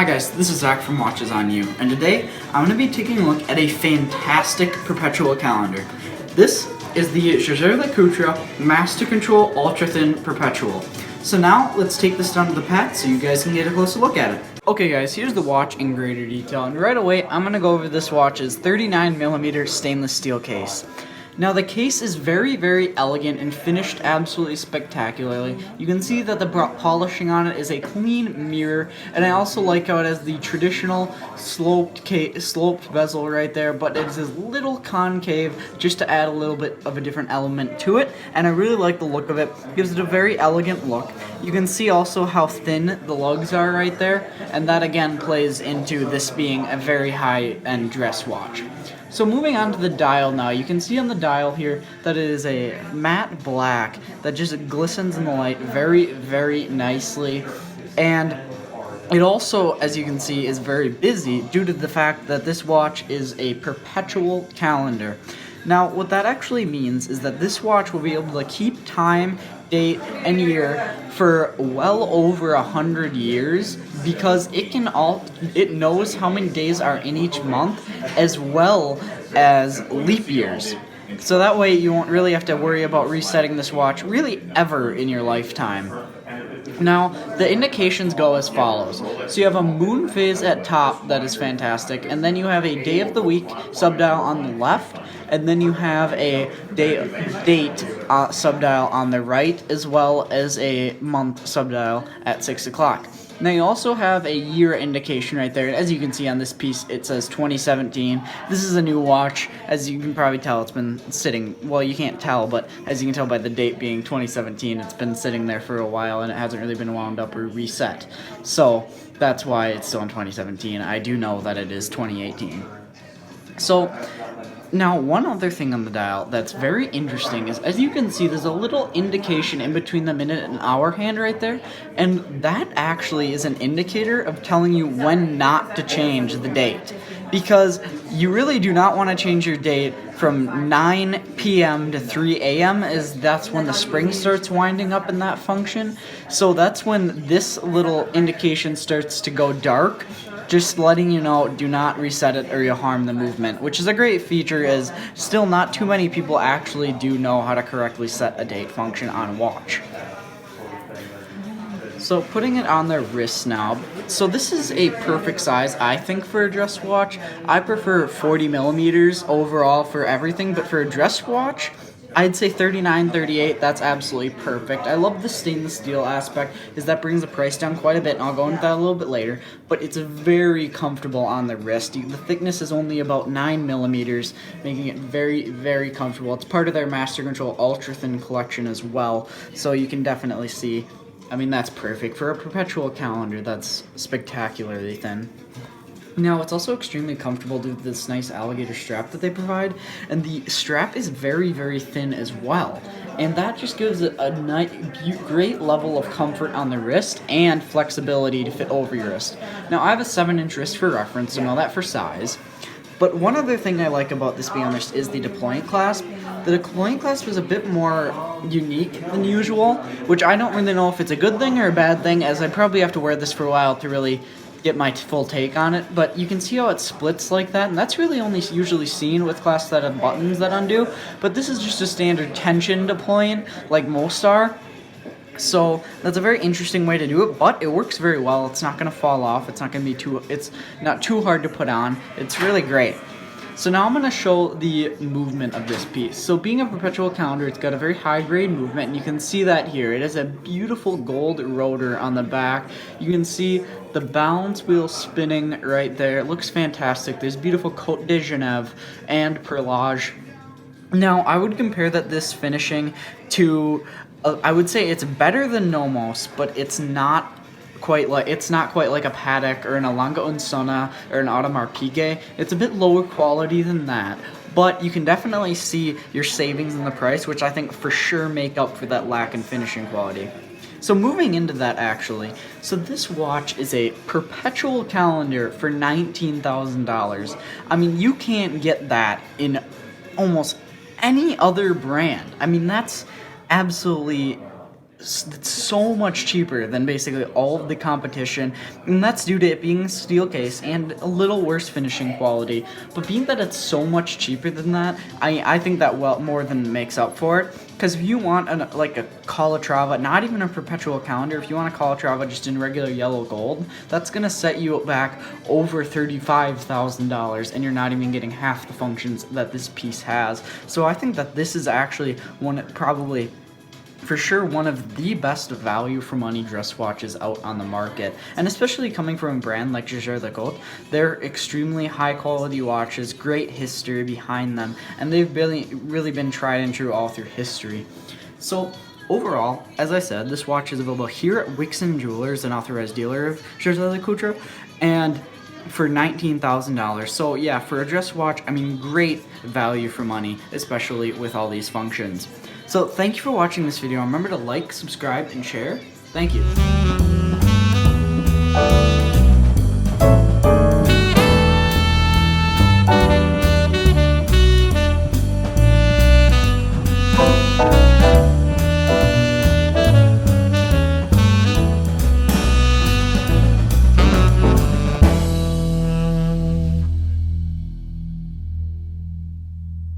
Hi guys, this is Zach from Watches on You, and today I'm going to be taking a look at a fantastic Perpetual calendar. This is the Jaeger-LeCoultre Master Control Ultra Thin Perpetual. So now let's take this down to the pad so you guys can get a closer look at it. Okay guys, here's the watch in greater detail, and right away I'm going to go over this watch's 39mm stainless steel case. Now the case is very elegant and finished absolutely spectacularly. You can see that the polishing on it is a clean mirror, and I also like how it has the traditional sloped bezel right there, but it's a little concave just to add a little bit of a different element to it, and I really like the look of it. It gives it a very elegant look. You can see also how thin the lugs are right there, and that again plays into this being a very high-end dress watch. So moving on to the dial now, you can see on the dial here that it is a matte black that just glistens in the light very nicely, and it also, as you can see, is very busy due to the fact that this watch is a perpetual calendar. Now what that actually means is that this watch will be able to keep time, date, and year for well over 100 years, because it knows how many days are in each month as well as leap years. So that way you won't really have to worry about resetting this watch really ever in your lifetime. Now, the indications go as follows. So you have a moon phase at top that is fantastic, and then you have a day of the week subdial on the left, and then you have a date subdial on the right, as well as a month subdial at 6 o'clock. Now you also have a year indication right there. As you can see on this piece, it says 2017. This is a new watch. As you can probably tell, it's been sitting, well, you can't tell, but as you can tell by the date being 2017, it's been sitting there for a while and it hasn't really been wound up or reset. So that's why it's still in 2017. I do know that it is 2018. So now, one other thing on the dial that's very interesting is, as you can see, there's a little indication in between the minute and hour hand right there, and that actually is an indicator of telling you when not to change the date, because you really do not want to change your date from 9 p.m. to 3 a.m. as that's when the spring starts winding up in that function. So that's when this little indication starts to go dark. Just letting you know, do not reset it or you'll harm the movement, which is a great feature, as still not too many people actually do know how to correctly set a date function on a watch. So putting it on the wrist now, so this is a perfect size, I think, for a dress watch. I prefer 40mm overall for everything, but for a dress watch, I'd say 39, 38, that's absolutely perfect. I love the stainless steel aspect, as that brings the price down quite a bit, and I'll go into that a little bit later, but it's very comfortable on the wrist. The thickness is only about 9mm, making it very comfortable. It's part of their Master Control Ultra Thin collection as well, so you can definitely see, I mean, that's perfect. For a perpetual calendar, that's spectacularly thin. Now, it's also extremely comfortable due to this nice alligator strap that they provide, and the strap is very thin as well, and that just gives it a great level of comfort on the wrist and flexibility to fit over your wrist. Now, I have a 7-inch wrist for reference, so know that for size. But one other thing I like about this being on wrist is the deployment clasp. The deployment clasp is a bit more unique than usual, which I don't really know if it's a good thing or a bad thing, as I probably have to wear this for a while to really get my full take on it, but you can see how it splits like that, and that's really only usually seen with clasps that have buttons that undo, but this is just a standard tension deployment like most are. So that's a very interesting way to do it, but it works very well. It's not going to fall off. It's not going to be it's not too hard to put on. It's really great. So now I'm going to show the movement of this piece. So being a perpetual calendar, it's got a very high grade movement, and you can see that here. It has a beautiful gold rotor on the back. You can see the balance wheel spinning right there. It looks fantastic. There's beautiful Côte de Genève and perlage. Now, I would compare this finishing to, I would say it's better than Nomos, but it's not quite like a Patek or an Alanga Unsona or an Audemars Piguet. It's a bit lower quality than that, but you can definitely see your savings in the price, which I think for sure make up for that lack in finishing quality. So moving into that, actually, so this watch is a perpetual calendar for $19,000. I mean, you can't get that in almost any other brand. I mean, that's absolutely it's so much cheaper than basically all of the competition, and that's due to it being a steel case and a little worse finishing quality. But being that it's so much cheaper than that, I think that well more than makes up for it. Because if you want like a Calatrava, not even a Perpetual calendar, if you want a Calatrava just in regular yellow gold, that's gonna set you back over $35,000, and you're not even getting half the functions that this piece has. So I think that this is actually probably for sure one of the best value for money dress watches out on the market, and especially coming from a brand like Jaeger-LeCoultre. They're extremely high quality watches, great history behind them, and they've really been tried and true all through history. So overall, as I said, this watch is available here at Wixon Jewelers, an authorized dealer of Jaeger-LeCoultre, and for $19,000. So yeah, for a dress watch, I mean, great value for money, especially with all these functions. So thank you for watching this video. Remember to like, subscribe, and share. Thank you.